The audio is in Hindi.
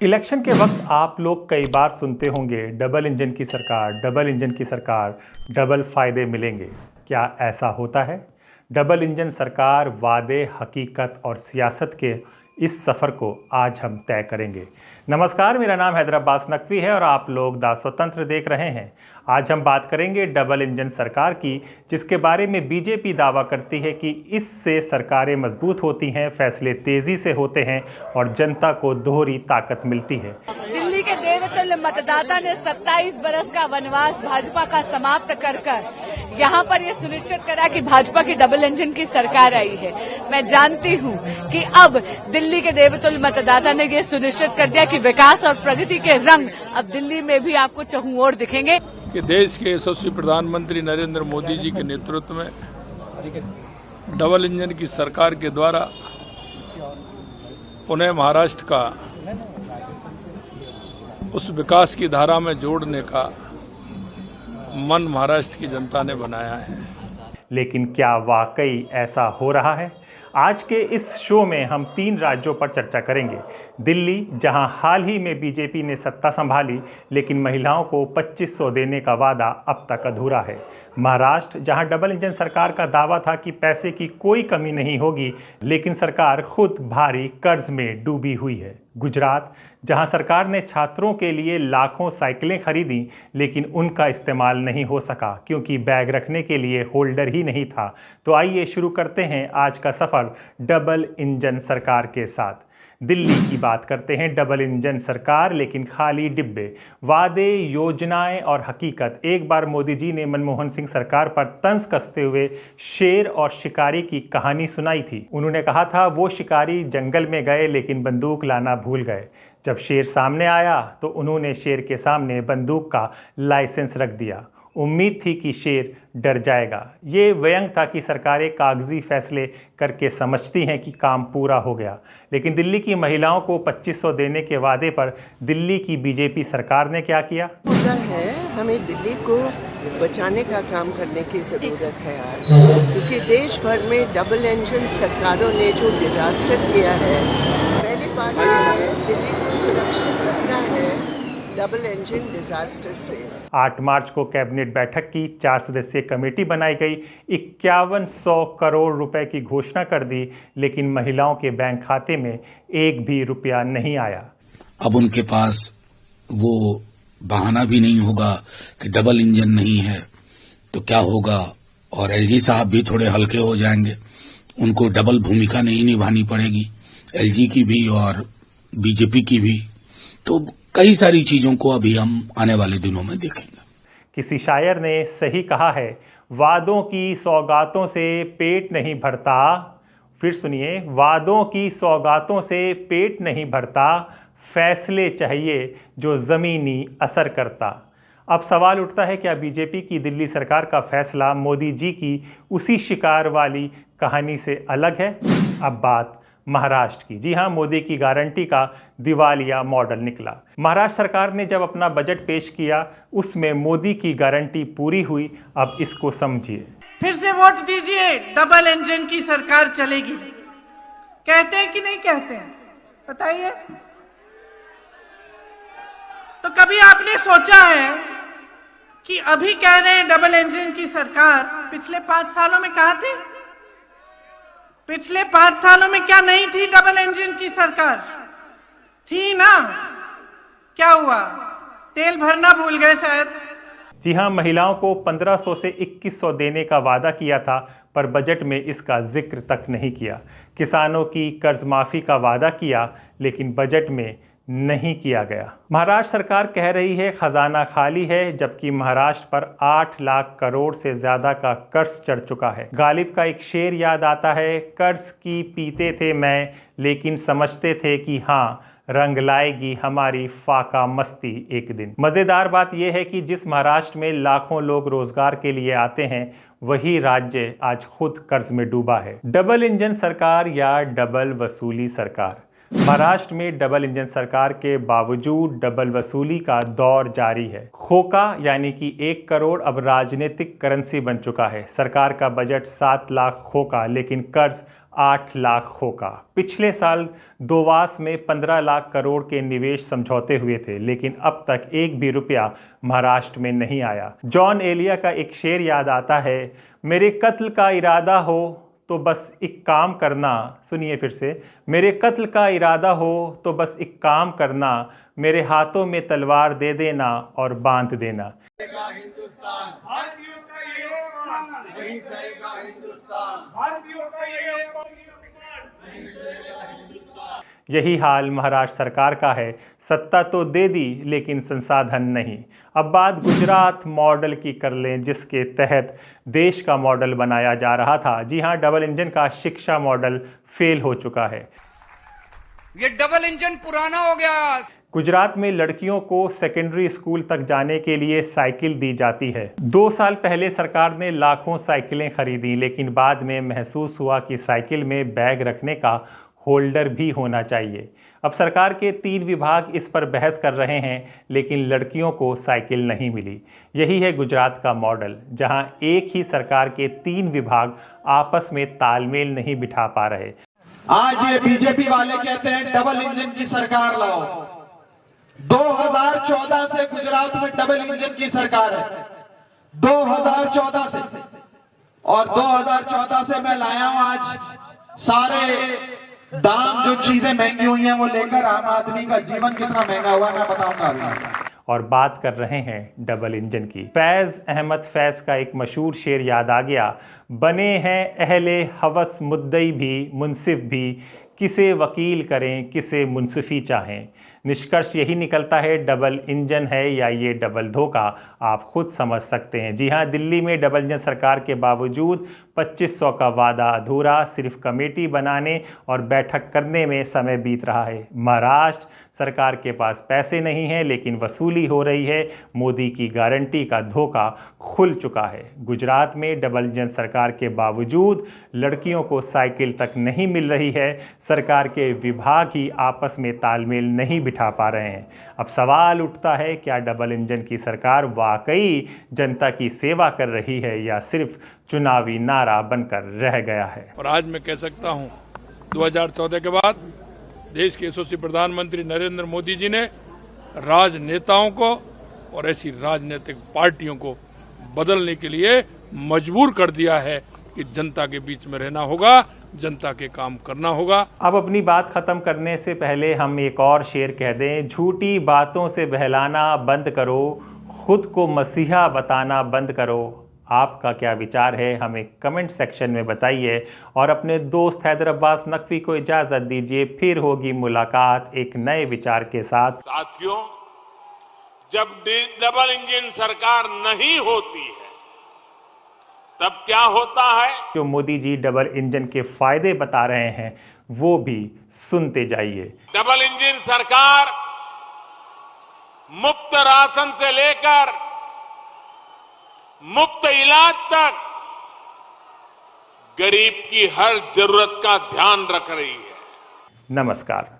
इलेक्शन के वक्त आप लोग कई बार सुनते होंगे डबल इंजन की सरकार, डबल इंजन की सरकार, डबल फायदे मिलेंगे। क्या ऐसा होता है? डबल इंजन सरकार, वादे, हकीकत और सियासत के इस सफ़र को आज हम तय करेंगे। नमस्कार, मेरा नाम हैदर अब्बास नकवी है और आप लोग द स्वतंत्र देख रहे हैं। आज हम बात करेंगे डबल इंजन सरकार की, जिसके बारे में बीजेपी दावा करती है कि इससे सरकारें मजबूत होती हैं, फैसले तेजी से होते हैं और जनता को दोहरी ताकत मिलती है। दिल्ली के देवतुल्य मतदाता ने 27 बरस का वनवास भाजपा का समाप्त कर यहाँ पर ये सुनिश्चित करा कि भाजपा की डबल इंजन की सरकार आई है। मैं जानती हूँ कि अब दिल्ली के देवतुल्य मतदाता ने ये सुनिश्चित कर दिया कि विकास और प्रगति के रंग अब दिल्ली में भी आपको चहुं ओर दिखेंगे। कि देश के यशस्वी प्रधानमंत्री नरेंद्र मोदी जी के नेतृत्व में डबल इंजन की सरकार के द्वारा उन्हें महाराष्ट्र का उस विकास की धारा में जोड़ने का मन महाराष्ट्र की जनता ने बनाया है। लेकिन क्या वाकई ऐसा हो रहा है? आज के इस शो में हम 3 राज्यों पर चर्चा करेंगे। दिल्ली, जहां हाल ही में बीजेपी ने सत्ता संभाली लेकिन महिलाओं को 2500 देने का वादा अब तक अधूरा है। महाराष्ट्र, जहां डबल इंजन सरकार का दावा था कि पैसे की कोई कमी नहीं होगी लेकिन सरकार खुद भारी कर्ज में डूबी हुई है। गुजरात, जहां सरकार ने छात्रों के लिए लाखों साइकिलें खरीदी लेकिन उनका इस्तेमाल नहीं हो सका क्योंकि बैग रखने के लिए होल्डर ही नहीं था। तो आइए शुरू करते हैं आज का सफ़र डबल इंजन सरकार के साथ। दिल्ली की बात करते हैं। डबल इंजन सरकार लेकिन खाली डिब्बे, वादे, योजनाएं और हकीकत। एक बार मोदी जी ने मनमोहन सिंह सरकार पर तंज कसते हुए शेर और शिकारी की कहानी सुनाई थी। उन्होंने कहा था वो शिकारी जंगल में गए लेकिन बंदूक लाना भूल गए। जब शेर सामने आया तो उन्होंने शेर के सामने बंदूक का लाइसेंस रख दिया। उम्मीद थी कि शेर डर जाएगा। ये व्यंग था कि सरकारें कागजी फैसले करके समझती हैं कि काम पूरा हो गया। लेकिन दिल्ली की महिलाओं को 2500 देने के वादे पर दिल्ली की बीजेपी सरकार ने क्या किया? मुद्दा है, हमें दिल्ली को बचाने का काम करने की ज़रूरत है आज, क्योंकि देश भर में डबल इंजन सरकारों ने जो डिजास्टर किया है, पहली बात यह है दिल्ली को सुरक्षित रखना है डबल इंजन डिजास्टर से। 8 मार्च को कैबिनेट बैठक की 4 सदस्यीय कमेटी बनाई गई, 5100 करोड़ रुपए की घोषणा कर दी लेकिन महिलाओं के बैंक खाते में एक भी रुपया नहीं आया। अब उनके पास वो बहाना भी नहीं होगा कि डबल इंजन नहीं है तो क्या होगा, और एलजी साहब भी थोड़े हल्के हो जाएंगे। उनको डबल भूमिका नहीं निभानी पड़ेगी, एलजी की भी और बीजेपी की भी। तो कई सारी चीजों को अभी हम आने वाले दिनों में देखेंगे। किसी शायर ने सही कहा है, वादों की सौगातों से पेट नहीं भरता। फिर सुनिए, वादों की सौगातों से पेट नहीं भरता, फैसले चाहिए जो ज़मीनी असर करता। अब सवाल उठता है, क्या बीजेपी की दिल्ली सरकार का फैसला मोदी जी की उसी शिकार वाली कहानी से अलग है? अब बात महाराष्ट्र की। जी हां, मोदी की गारंटी का दिवालिया मॉडल निकला। महाराष्ट्र सरकार ने जब अपना बजट पेश किया उसमें मोदी की गारंटी पूरी हुई। अब इसको समझिए। फिर से वोट दीजिए, डबल इंजन की सरकार चलेगी। कहते हैं कि नहीं कहते हैं, बताइए। तो कभी आपने सोचा है कि अभी कह रहे हैं डबल इंजन की सरकार, पिछले 5 सालों में कहाँ थे? पिछले 5 सालों में क्या नहीं थी डबल इंजन की सरकार? थी ना। क्या हुआ? तेल भरना भूल गए शायद। जी हां, महिलाओं को 1500 से 2100 देने का वादा किया था पर बजट में इसका जिक्र तक नहीं किया। किसानों की कर्ज माफी का वादा किया लेकिन बजट में नहीं किया गया। महाराष्ट्र सरकार कह रही है खजाना खाली है, जबकि महाराष्ट्र पर 8 लाख करोड़ से ज्यादा का कर्ज चढ़ चुका है। गालिब का एक शेर याद आता है, कर्ज की पीते थे मैं लेकिन समझते थे कि हाँ रंग लाएगी हमारी फाका मस्ती एक दिन। मजेदार बात यह है कि जिस महाराष्ट्र में लाखों लोग रोजगार के लिए आते हैं वही राज्य आज खुद कर्ज में डूबा है। डबल इंजन सरकार या डबल वसूली सरकार। महाराष्ट्र में डबल इंजन सरकार के बावजूद डबल वसूली का दौर जारी है। खोका यानी कि 1 करोड़ अब राजनीतिक करेंसी बन चुका है। सरकार का बजट 7 लाख खोका लेकिन कर्ज 8 लाख होगा। पिछले साल दोवास में 15 लाख करोड़ के निवेश समझौते हुए थे, लेकिन अब तक एक भी रुपया महाराष्ट्र में नहीं आया। जॉन एलिया का एक शेर याद आता है, मेरे कत्ल का इरादा हो तो बस एक काम करना। सुनिए फिर से, मेरे कत्ल का इरादा हो तो बस एक काम करना, मेरे हाथों में तलवार दे देना और बांध देना। हिंदुस्तान भारतीयों का ये ईमान, नहीं सहेगा हिंदुस्तान भारतीयों का ये ईमान, नहीं सहेगा हिंदुस्तान। यही हाल महाराष्ट्र सरकार का है। सत्ता तो दे दी लेकिन संसाधन नहीं। अब बात गुजरात मॉडल की कर लें, जिसके तहत देश का मॉडल बनाया जा रहा था। जी हां, डबल इंजन का शिक्षा मॉडल फेल हो चुका है। ये डबल इंजन पुराना हो गया। गुजरात में लड़कियों को सेकेंडरी स्कूल तक जाने के लिए साइकिल दी जाती है। 2 साल पहले सरकार ने लाखों साइकिलें खरीदी, लेकिन बाद में महसूस हुआ कि साइकिल में बैग रखने का होल्डर भी होना चाहिए। अब सरकार के 3 विभाग इस पर बहस कर रहे हैं, लेकिन लड़कियों को साइकिल नहीं मिली। यही है गुजरात का मॉडल, जहां एक ही सरकार के 3 विभाग आपस में तालमेल नहीं बिठा पा रहे। आज ये बीजेपी वाले कहते हैं डबल इंजन की सरकार लाओ। 2014 से गुजरात में डबल इंजन की सरकार है, 2014 से, और 2014 से मैं लाया हूं आज सारे दाम, जो चीजें महंगी हुई हैं वो लेकर आम आदमी का जीवन कितना महंगा हुआ है मैं बताऊंगा अभी। और बात कर रहे हैं डबल इंजन की। फैज़ अहमद फैज़ का एक मशहूर शेर याद आ गया, बने हैं अहले हवस मुद्दई भी मुनसिफ भी, किसे वकील करें किसे मुनसिफी चाहें। निष्कर्ष यही निकलता है, डबल इंजन है या ये डबल धोखा, आप खुद समझ सकते हैं। जी हां, दिल्ली में डबल इंजन सरकार के बावजूद 2500 का वादा अधूरा, सिर्फ कमेटी बनाने और बैठक करने में समय बीत रहा है। महाराष्ट्र सरकार के पास पैसे नहीं हैं, लेकिन वसूली हो रही है। मोदी की गारंटी का धोखा खुल चुका है। गुजरात में डबल इंजन सरकार के बावजूद लड़कियों को साइकिल तक नहीं मिल रही है। सरकार के विभाग ही आपस में तालमेल नहीं बिठा पा रहे हैं। अब सवाल उठता है, क्या डबल इंजन की सरकार वाकई जनता की सेवा कर रही है या सिर्फ चुनावी नारा बनकर रह गया है। और आज मैं कह सकता हूं, 2014 के बाद देश के यशस्वी प्रधानमंत्री नरेंद्र मोदी जी ने राजनेताओं को और ऐसी राजनीतिक पार्टियों को बदलने के लिए मजबूर कर दिया है कि जनता के बीच में रहना होगा, जनता के काम करना होगा। अब अपनी बात खत्म करने से पहले हम एक और शेर कह दें, झूठी बातों से बहलाना बंद करो, खुद को मसीहा बताना बंद करो। आपका क्या विचार है, हमें कमेंट सेक्शन में बताइए और अपने दोस्त हैदर अब्बास नकवी को इजाजत दीजिए। फिर होगी मुलाकात एक नए विचार के साथ। साथियों, जब डबल इंजन सरकार नहीं होती है तब क्या होता है? जो मोदी जी डबल इंजन के फायदे बता रहे हैं वो भी सुनते जाइए। डबल इंजन सरकार मुफ्त राशन से लेकर मुफ्त इलाज तक गरीब की हर जरूरत का ध्यान रख रही है। नमस्कार।